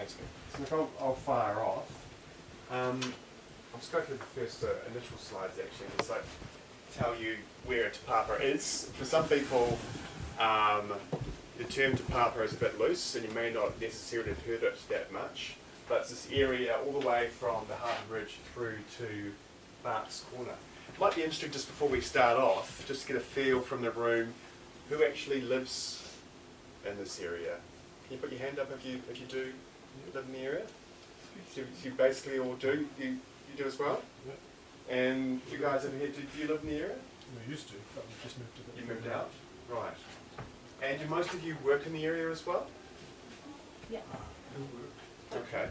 Thanks, mate. So I'll fire off. I'll just go through the first initial slides actually, just like tell you where Te Papa is. For some people, the term Te Papa is a bit loose, and you may not necessarily have heard it that much. But it's this area all the way from the Harbour Bridge through to Barks Corner. It might be interesting just before we start off, just to get a feel from the room, who actually lives in this area. Can you put your hand up if you do live in the area? So you basically all do. You do as well? Yeah. And you guys over here, do you live in the area? We used to, but we've just moved to the... You moved out? Right. And do most of you work in the area as well? Yeah. Okay.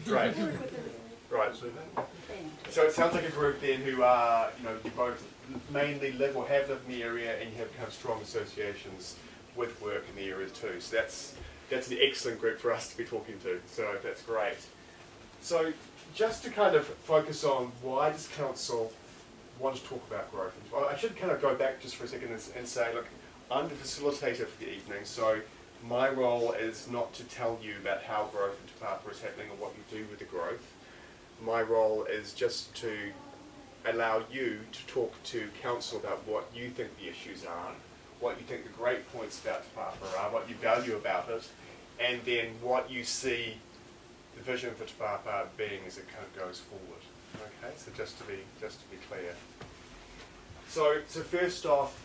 Great. Right. So So it sounds like a group then who are, you both mainly live or have lived in the area, and you have kind of strong associations with work in the area too. So that's an excellent group for us to be talking to. So that's great. So just to kind of focus on why does council want to talk about growth? Well, I should kind of go back just for a second and say, look, I'm the facilitator for the evening, so my role is not to tell you about how growth in Te Papa is happening or what you do with the growth. My role is just to allow you to talk to council about what you think the issues are, what you think the great points about Te Papa are, what you value about it, and then what you see the vision for Te Papa being as it kind of goes forward. Okay, so just to be clear. So first off,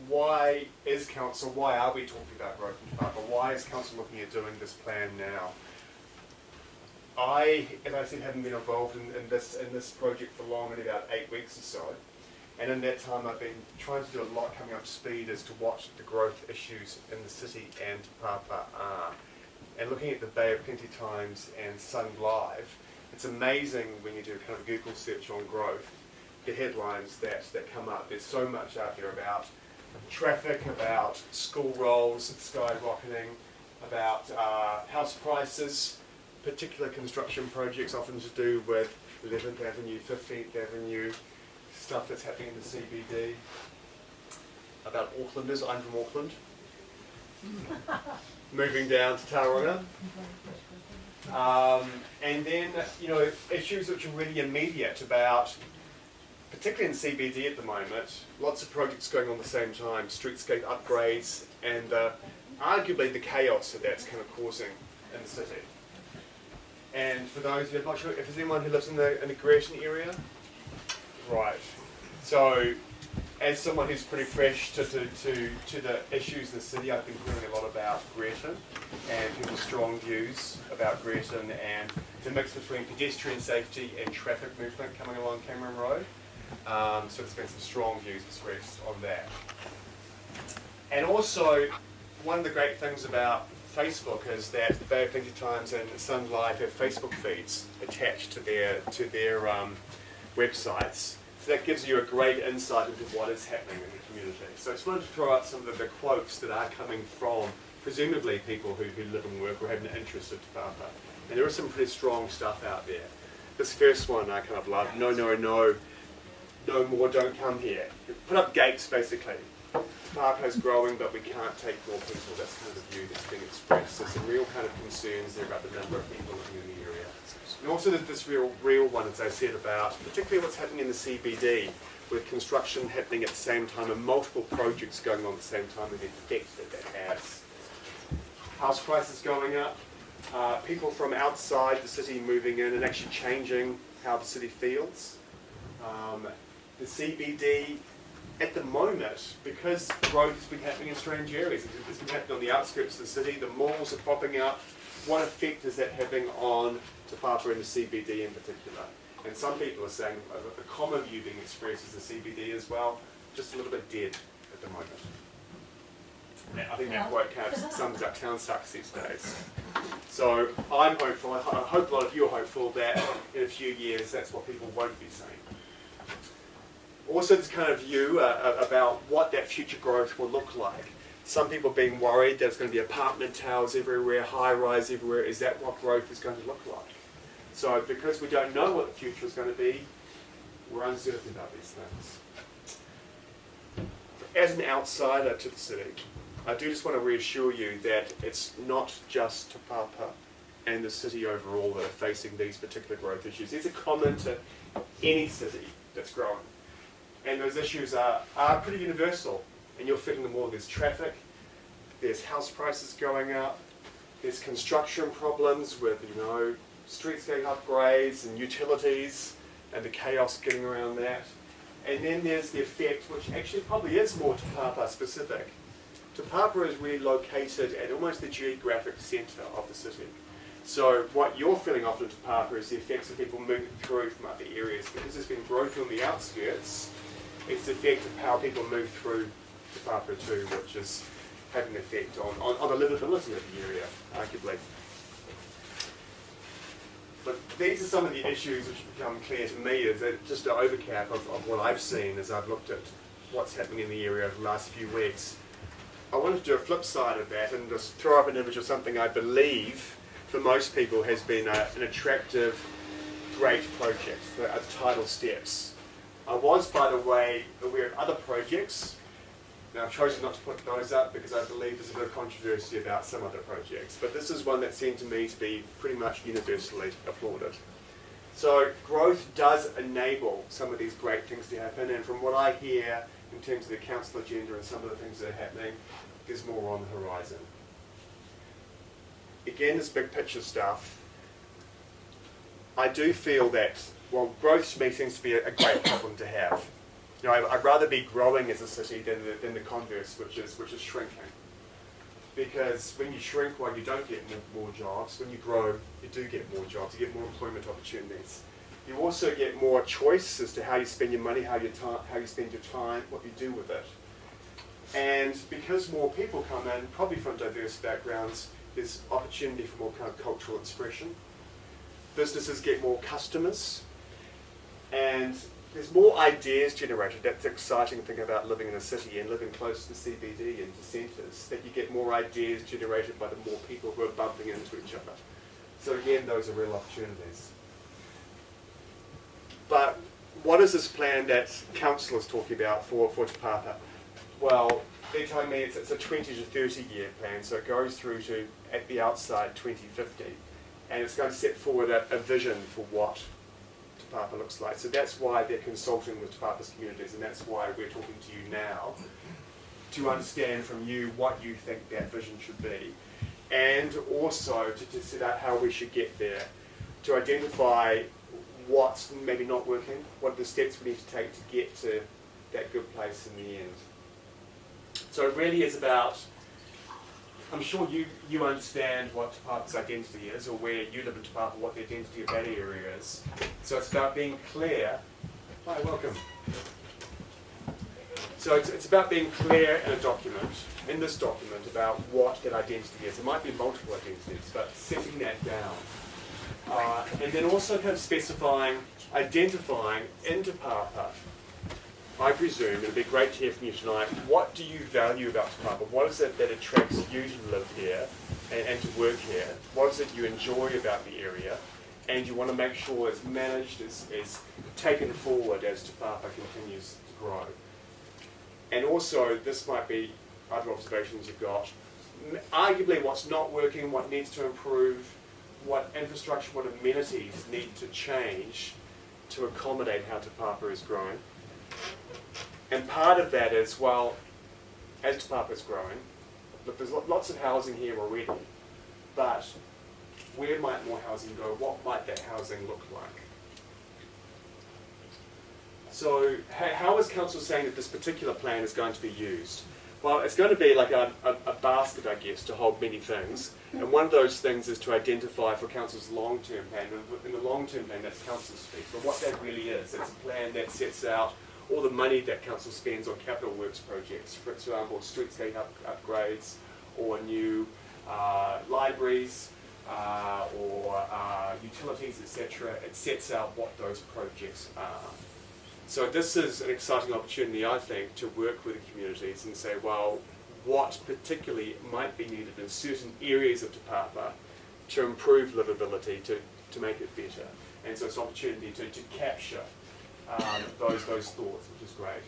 why are we talking about growth in Te Papa? Why is council looking at doing this plan now? I, as I said, haven't been involved in this project for long, only about 8 weeks or so. And in that time I've been trying to do a lot coming up to speed as to what the growth issues in the city and Te Papa are. And looking at the Bay of Plenty Times and Sun Live, it's amazing when you do kind of a Google search on growth, the headlines that come up. There's so much out there about traffic, about school rolls skyrocketing, about house prices, particular construction projects often to do with 11th Avenue, 15th Avenue, stuff that's happening in the CBD, about Aucklanders. I'm from Auckland. Moving down to Tauranga. And then, issues which are really immediate about, particularly in CBD at the moment, lots of projects going on at the same time, streetscape upgrades, and arguably the chaos that that's kind of causing in the city. And for those who are not sure, if there's anyone who lives in the Gresham area, right. So, as someone who's pretty fresh to the issues in the city, I've been hearing a lot about Gresham and people's strong views about Gresham and the mix between pedestrian safety and traffic movement coming along Cameron Road. So there's been some strong views expressed on that. And also, one of the great things about Facebook is that the Bay of Plenty Times and Sun Live have Facebook feeds attached to their websites. So that gives you a great insight into what is happening in the community. So I just wanted to throw out some of the quotes that are coming from, presumably, people who live and work or have an interest in Te Papa. And there is some pretty strong stuff out there. This first one I kind of love. No, no, no. No more, don't come here. Put up gates, basically. Te Papa is growing, but we can't take more people. That's kind of the view that's being expressed. There's some real kind of concerns there about the number of people living in the area. And also there's this real one, as I said, about particularly what's happening in the CBD, with construction happening at the same time and multiple projects going on at the same time, and the effect that has. House prices going up, people from outside the city moving in and actually changing how the city feels. The CBD, at the moment, because growth has been happening in strange areas, it's been happening on the outskirts of the city, the malls are popping up. What effect is that having on Te Papa and the CBD in particular? And some people are saying the common view being expressed is the CBD as well, just a little bit dead at the moment. And I think that quite kind of sums up town sucks these days. So I'm hopeful, I hope a lot of you are hopeful that in a few years that's what people won't be saying. Also this kind of view about what that future growth will look like. Some people being worried that it's going to be apartment towers everywhere, high-rise everywhere. Is that what growth is going to look like? So because we don't know what the future is going to be, we're uncertain about these things. As an outsider to the city, I do just want to reassure you that it's not just Te Papa and the city overall that are facing these particular growth issues. These are common to any city that's growing. And those issues are pretty universal, and you're feeling them all. There's traffic, there's house prices going up, there's construction problems with, streetscape upgrades and utilities and the chaos getting around that. And then there's the effect, which actually probably is more Te Papa specific. Te Papa is really located at almost the geographic centre of the city. So what you're feeling often in Te Papa is the effects of people moving through from other areas. Because there's been growth on the outskirts, it's the effect of how people move through Te Papa too, which is having an effect on the livability of the area, arguably. But these are some of the issues which become clear to me as just an overcap of what I've seen as I've looked at what's happening in the area over the last few weeks. I wanted to do a flip side of that and just throw up an image of something I believe for most people has been an attractive, great project, the tidal steps. I was, by the way, aware of other projects. Now, I've chosen not to put those up because I believe there's a bit of controversy about some other projects. But this is one that seemed to me to be pretty much universally applauded. So growth does enable some of these great things to happen. And from what I hear in terms of the council agenda and some of the things that are happening, there's more on the horizon. Again, this big picture stuff, I do feel that, well, growth to me seems to be a great problem to have. I'd rather be growing as a city than the converse, which is shrinking. Because when you shrink, well, you don't get more jobs. When you grow, you do get more jobs. You get more employment opportunities. You also get more choice as to how you spend your money, how you spend your time, what you do with it. And because more people come in, probably from diverse backgrounds, there's opportunity for more kind of cultural expression. Businesses get more customers, and there's more ideas generated. That's the exciting thing about living in a city and living close to CBD and to centres, that you get more ideas generated by the more people who are bumping into each other. So again, those are real opportunities. But what is this plan that council is talking about for Te Papa? Well, they're telling me it's a 20 to 30 year plan, so it goes through to, at the outside, 2050. And it's going to set forward a vision for what Te Papa looks like. So that's why they're consulting with Te Papa's communities, and that's why we're talking to you now, to understand from you what you think that vision should be, and also to set out how we should get there, to identify what's maybe not working, what are the steps we need to take to get to that good place in the end. So it really is about, I'm sure you understand what Te Papa's identity is, or where you live in Te Papa, what the identity of that area is. So it's about being clear. Hi, welcome. So it's about being clear in a document, in this document, about what that identity is. It might be multiple identities, but setting that down. And then also kind of specifying, identifying in Te Papa, I presume, it'd be great to hear from you tonight, what do you value about Te Papa? What is it that attracts you to live here and to work here? What is it you enjoy about the area? And you want to make sure it's managed, is taken forward as Te Papa continues to grow. And also, this might be other observations you've got. Arguably what's not working, what needs to improve, what infrastructure, what amenities need to change to accommodate how Te Papa is growing. And part of that is, well, as Te Papa is growing, look, there's lots of housing here already, but where might more housing go? What might that housing look like? So how is council saying that this particular plan is going to be used? Well, it's going to be like a basket, I guess, to hold many things. And one of those things is to identify for council's long-term plan. In the long-term plan, that's council speak. But what that really is, it's a plan that sets out all the money that council spends on capital works projects, for example, streetscape upgrades, or new libraries, or utilities, etc. It sets out what those projects are. So this is an exciting opportunity, I think, to work with the communities and say, well, what particularly might be needed in certain areas of Te Papa to improve livability, to make it better. And so it's an opportunity to capture those thoughts, which is great.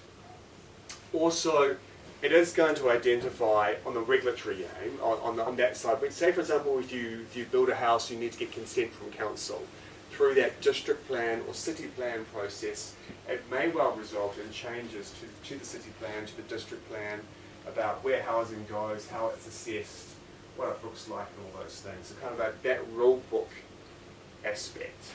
Also, it is going to identify on the regulatory aim, on that side. But say, for example, if you build a house, you need to get consent from council. Through that district plan or city plan process, it may well result in changes to the city plan, to the district plan, about where housing goes, how it's assessed, what it looks like, and all those things. So kind of that rule book aspect.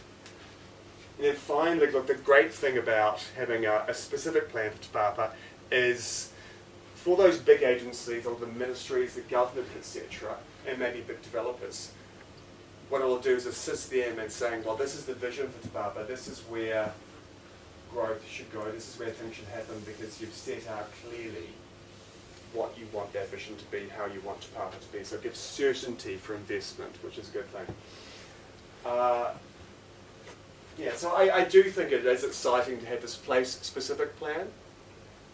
And then finally, look, the great thing about having a specific plan for Te Papa is for those big agencies, or the ministries, the government, etc., and maybe big developers, what it'll do is assist them in saying, well, this is the vision for Te Papa, this is where growth should go, this is where things should happen, because you've set out clearly what you want that vision to be, how you want Te Papa to be. So it gives certainty for investment, which is a good thing. Yeah, so I do think it is exciting to have this place-specific plan.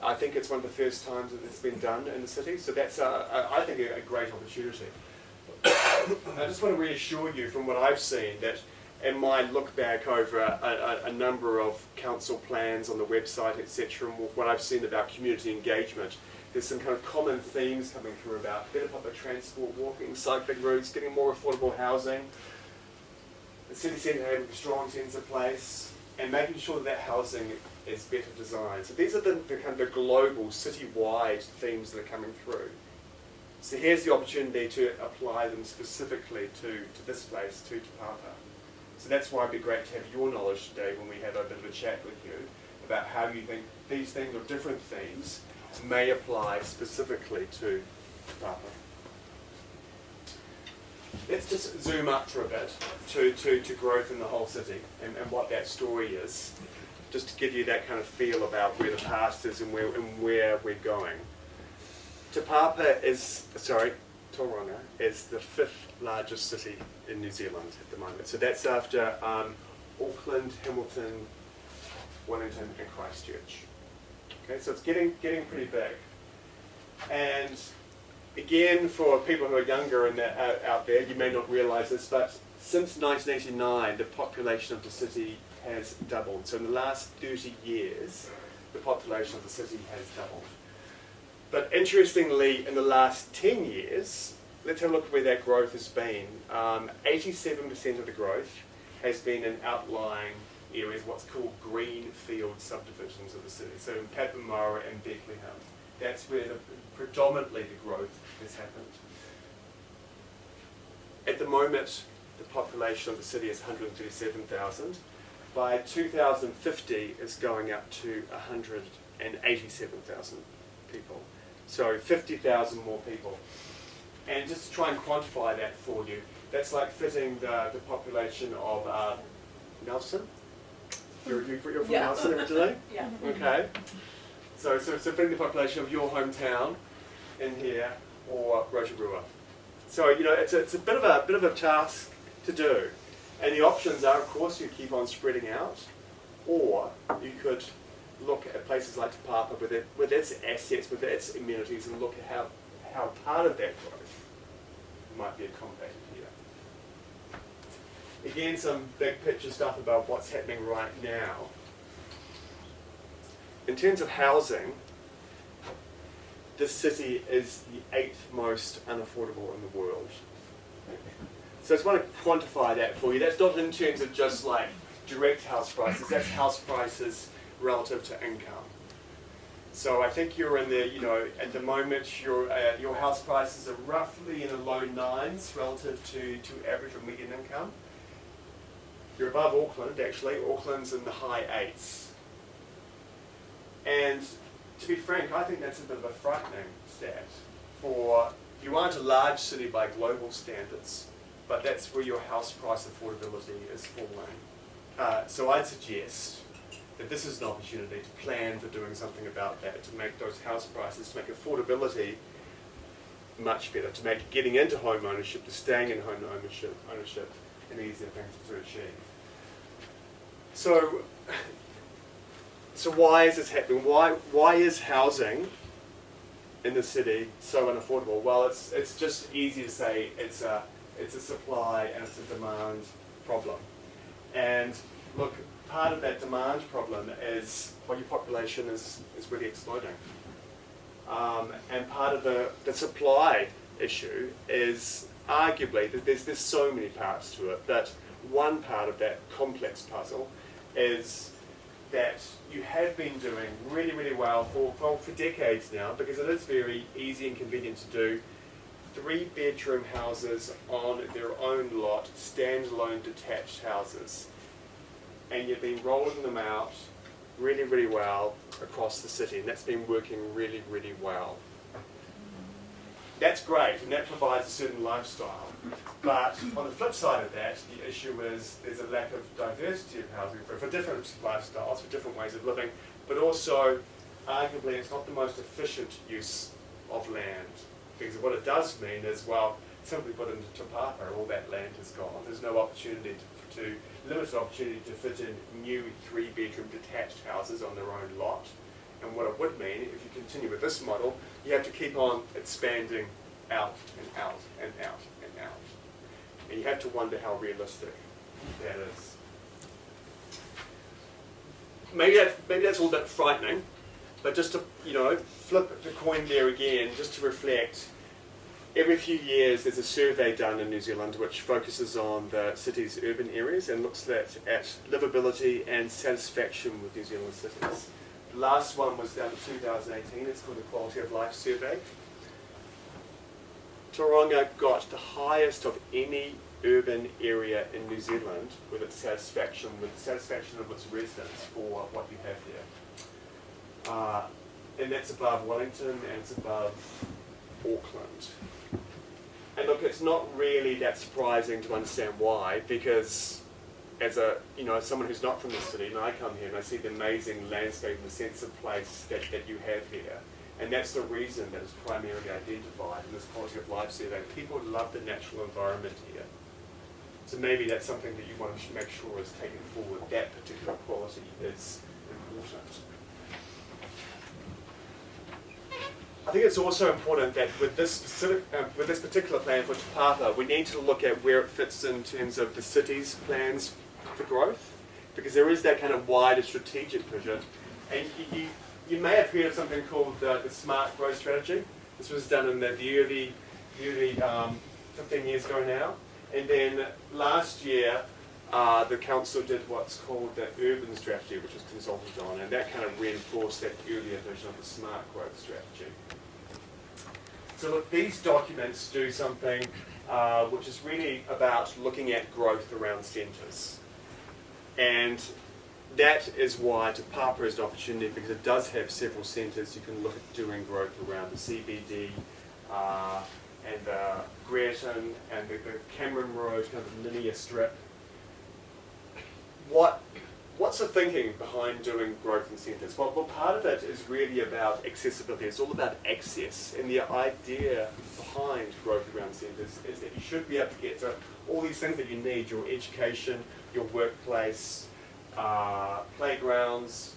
I think it's one of the first times that it's been done in the city, so that's, I think, a great opportunity. I just want to reassure you from what I've seen that in my look back over a number of council plans on the website, etc., and what I've seen about community engagement, there's some kind of common themes coming through about better public transport, walking, cycling routes, getting more affordable housing, the city centre having a strong sense of place, and making sure that housing is better designed. So these are the kind of the global, city-wide themes that are coming through. So here's the opportunity to apply them specifically to this place, to Te Papa. So that's why it'd be great to have your knowledge today when we have a bit of a chat with you about how you think these things or different themes may apply specifically to Te Papa. Let's just zoom up for a bit to growth in the whole city and what that story is, just to give you that kind of feel about where the past is and where we're going. Te Papa is, Tauranga is the 5th largest city in New Zealand at the moment. So that's after Auckland, Hamilton, Wellington and Christchurch. Okay, so it's getting pretty big. And again, for people who are younger and out there, you may not realise this, but since 1989, the population of the city has doubled. So in the last 30 years, the population of the city has doubled. But interestingly, in the last 10 years, let's have a look at where that growth has been. 87% of the growth has been in outlying areas, what's called greenfield subdivisions of the city. So in Papamoa and Bethlehem, that's where predominantly the growth has happened. At the moment, the population of the city is 137,000. By 2050, it's going up to 187,000 people. So 50,000 more people. And just to try and quantify that for you, that's like fitting the population of Nelson. You're from Nelson originally? Yeah. Okay. So fitting the population of your hometown in here, or Rotorua. So it's a bit of a task to do, and the options are, of course, you keep on spreading out, or you could look at places like Te Papa with its assets, with its amenities, and look at how part of that growth might be accommodated here. Again, some big picture stuff about what's happening right now. In terms of housing, this city is the 8th most unaffordable in the world. So I just want to quantify that for you. That's not in terms of just like direct house prices, that's house prices relative to income. So I think you're in the, at the moment your house prices are roughly in the low 9s relative to average or median income. You're above Auckland actually. Auckland's in the high 8s. And to be frank, I think that's a bit of a frightening stat. You aren't a large city by global standards, but that's where your house price affordability is falling. So I'd suggest that this is an opportunity to plan for doing something about that, to make those house prices, to make affordability much better, to make getting into home ownership, to staying in home ownership an easier thing to achieve. So why is this happening? Why is housing in the city so unaffordable? Well, it's just easy to say it's a supply and it's a demand problem. And look, part of that demand problem is your population is really exploding. And part of the supply issue is arguably that there's so many parts to it, that one part of that complex puzzle is that you have been doing really, really well for decades now, because it is very easy and convenient to do 3-bedroom houses on their own lot, standalone detached houses. And you've been rolling them out really, really well across the city, and that's been working really, really well. That's great, and that provides a certain lifestyle. But on the flip side of that, the issue is there's a lack of diversity of housing for different lifestyles, for different ways of living, but also, arguably, it's not the most efficient use of land. Because what it does mean is, well, simply put into Te Papa, all that land is gone. There's no opportunity limited opportunity to fit in new 3-bedroom detached houses on their own lot. And what it would mean, if you continue with this model, you have to keep on expanding out and out and out and out. And you have to wonder how realistic that is. Maybe that's all a bit frightening, but just to flip the coin there again, just to reflect. Every few years there's a survey done in New Zealand which focuses on the city's urban areas and looks at livability and satisfaction with New Zealand cities. The last one was done in 2018, it's called the Quality of Life Survey. Tauranga got the highest of any urban area in New Zealand with the satisfaction of its residents for what you have here. And that's above Wellington and it's above Auckland. And look, it's not really that surprising to understand why, because as someone who's not from the city, and I come here and I see the amazing landscape and the sense of place that you have here. And that's the reason that it's primarily identified in this quality of life survey. People love the natural environment here. So maybe that's something that you want to make sure is taken forward. That particular quality is important. I think it's also important that with this particular plan for Te Papa, we need to look at where it fits in terms of the city's plans for growth, because there is that kind of wider strategic vision. And you may have heard of something called the Smart Growth Strategy. This was done in the early 15 years ago now. And then last year, the council did what's called the Urban Strategy, which was consulted on, and that kind of reinforced that earlier vision of the Smart Growth Strategy. So look, these documents do something which is really about looking at growth around centres. And that is why Te Papa is an opportunity, because it does have several centres. You can look at doing growth around the CBD and Greerton and the Cameron Road kind of linear strip. What's the thinking behind doing growth in centres? Well, part of it is really about accessibility. It's all about access. And the idea behind growth around centres is that you should be able to get to all these things that you need, your education, your workplace, playgrounds,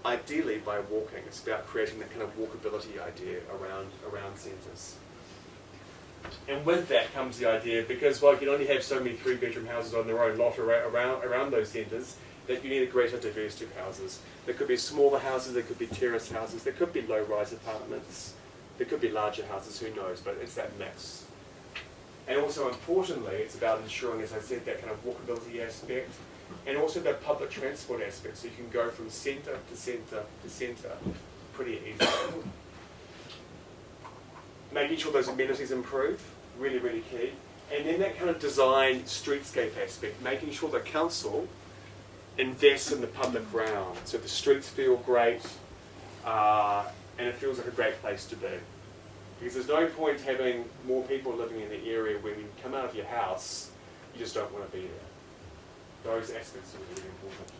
ideally by walking. It's about creating that kind of walkability idea around centres. And with that comes the idea, because you can only have so many 3-bedroom houses on their own lot around those centres, that you need a greater diversity of houses. There could be smaller houses, there could be terrace houses, there could be low-rise apartments, there could be larger houses, who knows, but it's that mix. And also importantly, it's about ensuring, as I said, that kind of walkability aspect, and also that public transport aspect, so you can go from centre to centre to centre pretty easily. Making sure those amenities improve, really, really key. And then that kind of design streetscape aspect, making sure the council invests in the public realm, so the streets feel great, and it feels like a great place to be. Because there's no point having more people living in the area when you come out of your house, you just don't want to be there. Those aspects are really important.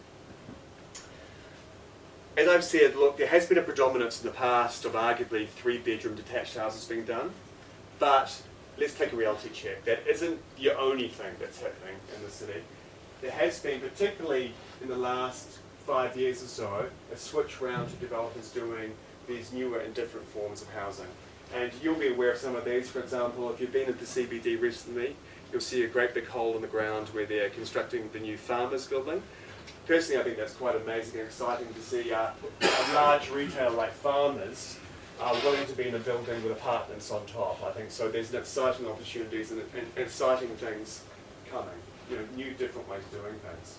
As I've said, look, there has been a predominance in the past of arguably 3-bedroom detached houses being done, but let's take a reality check. That isn't the only thing that's happening in the city. There has been, particularly in the last 5 years or so, a switch round to developers doing these newer and different forms of housing. And you'll be aware of some of these. For example, if you've been at the CBD recently, you'll see a great big hole in the ground where they're constructing the new farmers building. Personally, I think that's quite amazing and exciting to see a large retailer like Farmers willing to be in a building with apartments on top. I think so. There's exciting opportunities and exciting things coming. You know, new, different ways of doing things.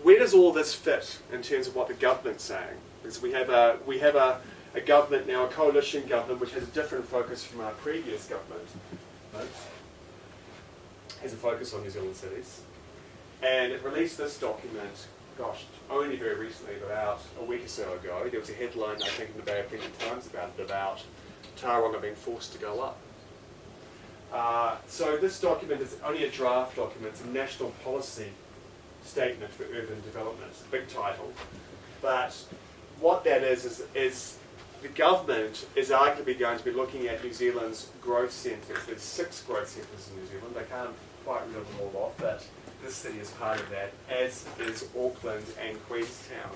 Where does all this fit in terms of what the government's saying? Because we have a government now, a coalition government, which has a different focus from our previous government. Right? Has a focus on New Zealand cities. And it released this document, gosh, only very recently, about a week or so ago. There was a headline, I think, in the Bay of Plenty Times about Tauranga being forced to go up. So this document is only a draft document. It's a national policy statement for urban development. It's a big title. But what that is the government is arguably going to be looking at New Zealand's growth centres. There's 6 growth centres in New Zealand. They can't quite reel them all off, but this city is part of that, as is Auckland and Queenstown.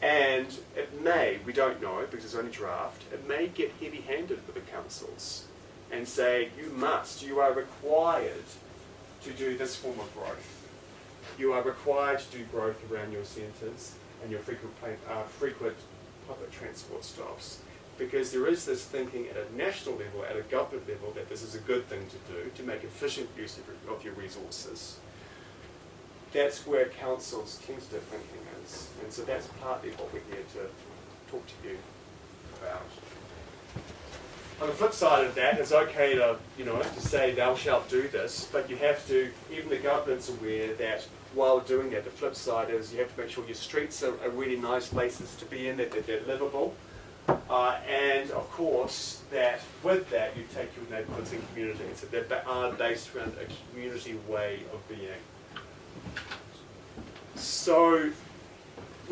And it may, we don't know because it's only draft, it may get heavy-handed with the councils and say, you are required to do this form of growth. You are required to do growth around your centres and your frequent public transport stops. Because there is this thinking at a national level, at a government level, that this is a good thing to do, to make efficient use of your resources. That's where councils' tentative thinking is. And so that's partly what we're here to talk to you about. On the flip side of that, it's okay to say thou shalt do this, but you have to, even the government's aware that while doing that, the flip side is you have to make sure your streets are really nice places to be in, that they're livable. And of course, that with that, you take your neighbourhoods and communities that are based around a community way of being. So,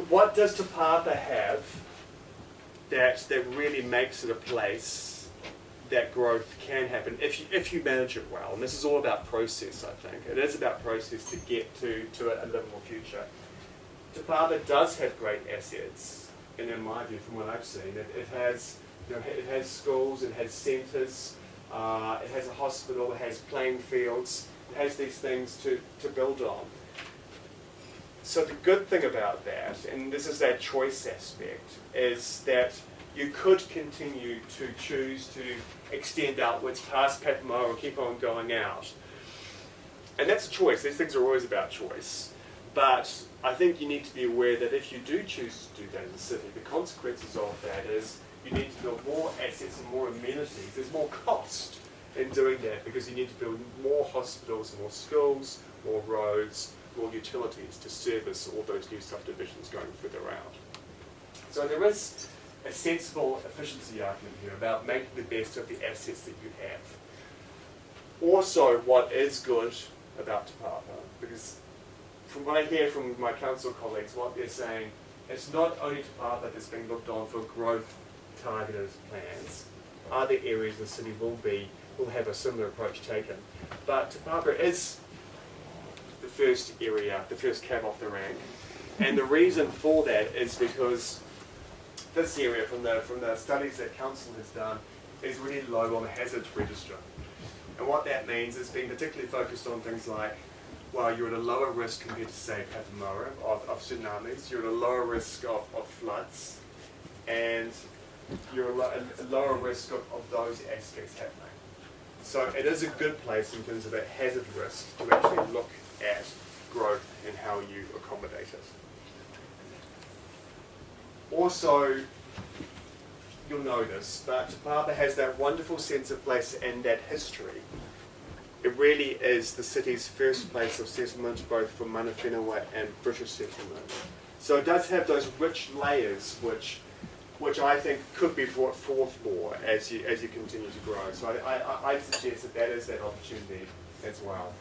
what does Te Papa have that really makes it a place that growth can happen if you manage it well? And this is all about process, I think. It is about process to get to a livable future. Te Papa does have great assets, and in my view, from what I've seen, it has schools, it has centres, it has a hospital, it has playing fields, it has these things to build on. So the good thing about that, and this is that choice aspect, is that you could continue to choose to extend outwards past Papamoa and keep on going out. And that's a choice. These things are always about choice. But I think you need to be aware that if you do choose to do that in the city, the consequences of that is you need to build more assets and more amenities. There's more cost in doing that because you need to build more hospitals, more schools, more roads, more utilities to service all those new subdivisions going further out. So there is a sensible efficiency argument here about making the best of the assets that you have. Also, what is good about Te Papa, because from what I hear from my council colleagues, what they're saying, it's not only Te Papa that's being looked on for growth targeted plans. Other areas of the city will have a similar approach taken. But Te Papa is the first area, the first cab off the rank. And the reason for that is because this area, from the studies that council has done, is really low on the hazards register. And what that means is being particularly focused on things like, well, you're at a lower risk compared to, say, Papamoa of tsunamis, you're at a lower risk of floods, and you're at a lower risk of those aspects happening. So it is a good place in terms of a hazard risk to actually look at growth and how you accommodate it. Also, you'll know this, but Te Papa has that wonderful sense of place and that history. It really is the city's first place of settlement, both for mana whenua and British settlement. So it does have those rich layers which I think could be brought forth more as you continue to grow. So I suggest that is that opportunity as well.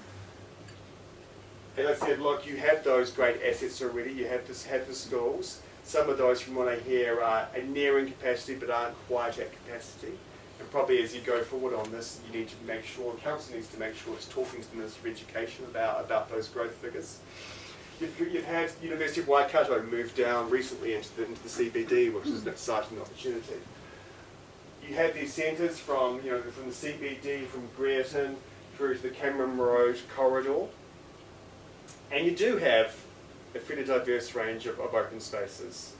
As I said, look, you have those great assets already. You have the schools. Some of those, from what I hear, are nearing capacity but aren't quite at capacity. And probably as you go forward on this, you need to make sure, council needs to make sure it's talking to the Ministry of Education about those growth figures. You've had University of Waikato move down recently into the CBD, which is an exciting opportunity. you have these centres from, from the CBD, from Brereton through to the Cameron Road corridor, and you do have a fairly diverse range of open spaces.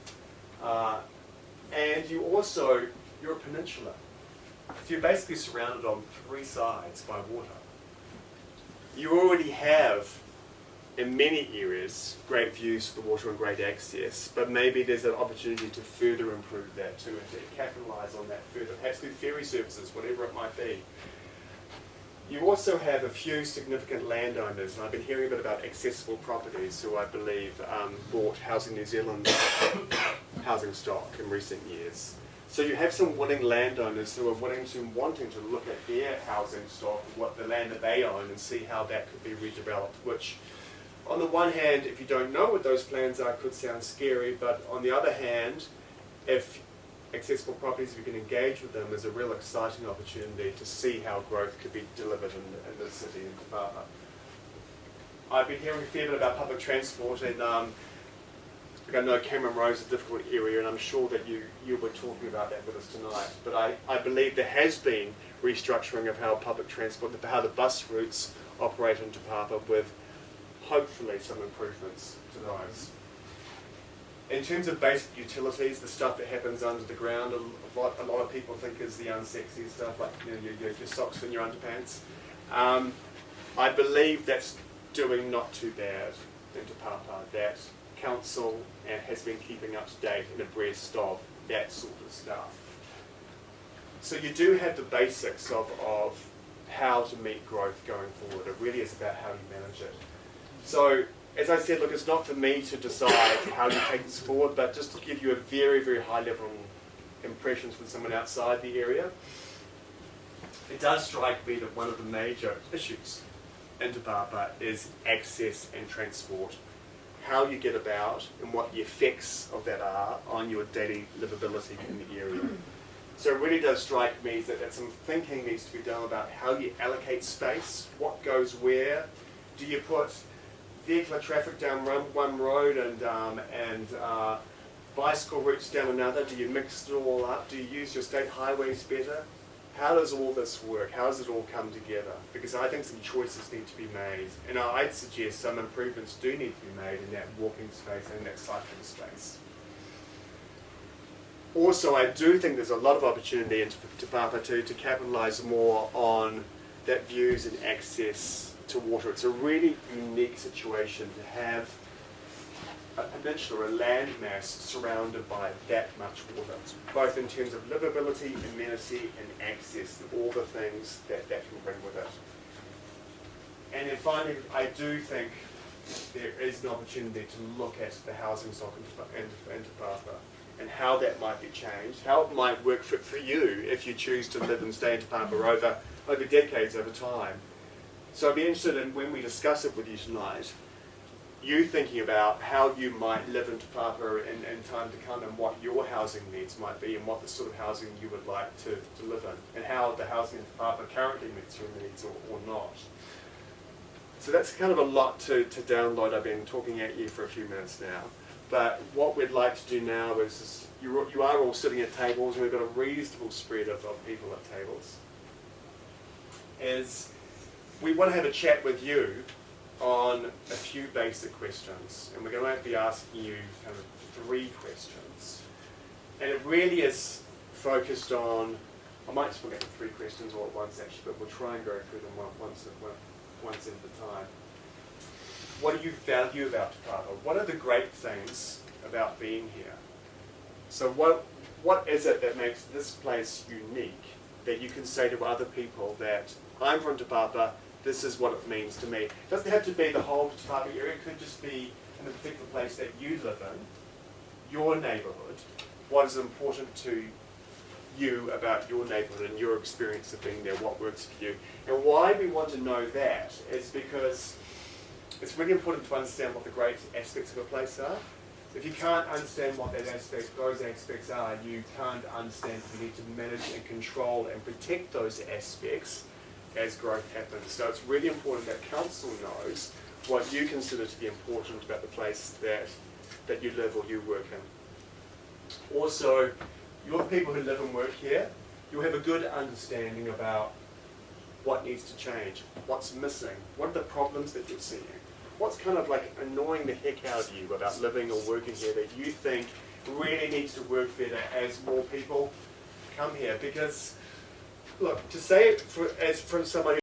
And you're a peninsula. So you're basically surrounded on three sides by water. You already have, in many areas, great views for the water and great access, but maybe there's an opportunity to further improve that too, and to capitalise on that further, perhaps through ferry services, whatever it might be. You also have a few significant landowners, and I've been hearing a bit about accessible properties, who I believe bought Housing New Zealand housing stock in recent years. So you have some willing landowners who are wanting to look at their housing stock, what the land that they own, and see how that could be redeveloped, which on the one hand, if you don't know what those plans are, could sound scary, but on the other hand, if accessible properties, if you can engage with them, is a real exciting opportunity to see how growth could be delivered in the city in Te Papa. I've been hearing a fair bit about public transport, and I know Cameron Road is a difficult area, and I'm sure that you'll be talking about that with us tonight. But I believe there has been restructuring of how public transport, how the bus routes operate in Te Papa, with hopefully some improvements to those. In terms of basic utilities, the stuff that happens under the ground, a lot of people think is the unsexy stuff, like your socks and your underpants. I believe that's doing not too bad in Te Papa. That council has been keeping up to date and abreast of that sort of stuff. So you do have the basics of how to meet growth going forward. It really is about how you manage it. So, as I said, look, it's not for me to decide how you take this forward, but just to give you a very, very high-level impressions from someone outside the area. It does strike me that one of the major issues in Te Papa is access and transport. How you get about and what the effects of that are on your daily livability in the area. So it really does strike me that some thinking needs to be done about how you allocate space, what goes where. Do you put vehicular traffic down one road and bicycle routes down another? Do you mix it all up? Do you use your state highways better? How does all this work? How does it all come together? Because I think some choices need to be made, and I'd suggest some improvements do need to be made in that walking space and that cycling space. Also, I do think there's a lot of opportunity in Te Papa to capitalise more on that views and access to water. It's a really unique situation to have a peninsula, a landmass surrounded by that much water, both in terms of livability, amenity, and access, and all the things that can bring with it. And then finally, I do think there is an opportunity to look at the housing stock in Te Papa and how that might be changed, how it might work for you if you choose to live and stay in Te Papa over decades, over time. So I'd be interested in, when we discuss it with you tonight, you thinking about how you might live in Te Papa in time to come, and what your housing needs might be, and what the sort of housing you would like to live in, and how the housing in Te Papa currently meets your needs or not. So that's kind of a lot to download. I've been talking at you for a few minutes now. But what we'd like to do now is, you are all sitting at tables, and we've got a reasonable spread of people at tables, is we want to have a chat with you on a few basic questions, and we're going to be asking you kind of 3 questions. And it really is focused on, I might just look at the 3 questions all at once actually, but we'll try and go through them once at a time. What do you value about Te Papa? What are the great things about being here? So what is it that makes this place unique, that you can say to other people that I'm from Te Papa, this is what it means to me? It doesn't have to be the whole Te Papa area. It could just be in a particular place that you live in, your neighbourhood. What is important to you about your neighbourhood and your experience of being there, what works for you. And why we want to know that is because it's really important to understand what the great aspects of a place are. If you can't understand what those aspects are, you can't understand that you need to manage and control and protect those aspects as growth happens. So it's really important that council knows what you consider to be important about the place that you live or you work in. Also, you're the people who live and work here. you'll have a good understanding about what needs to change, what's missing, what are the problems that you're seeing, what's kind of like annoying the heck out of you about living or working here that you think really needs to work better as more people come here. Because, look, to say it from somebody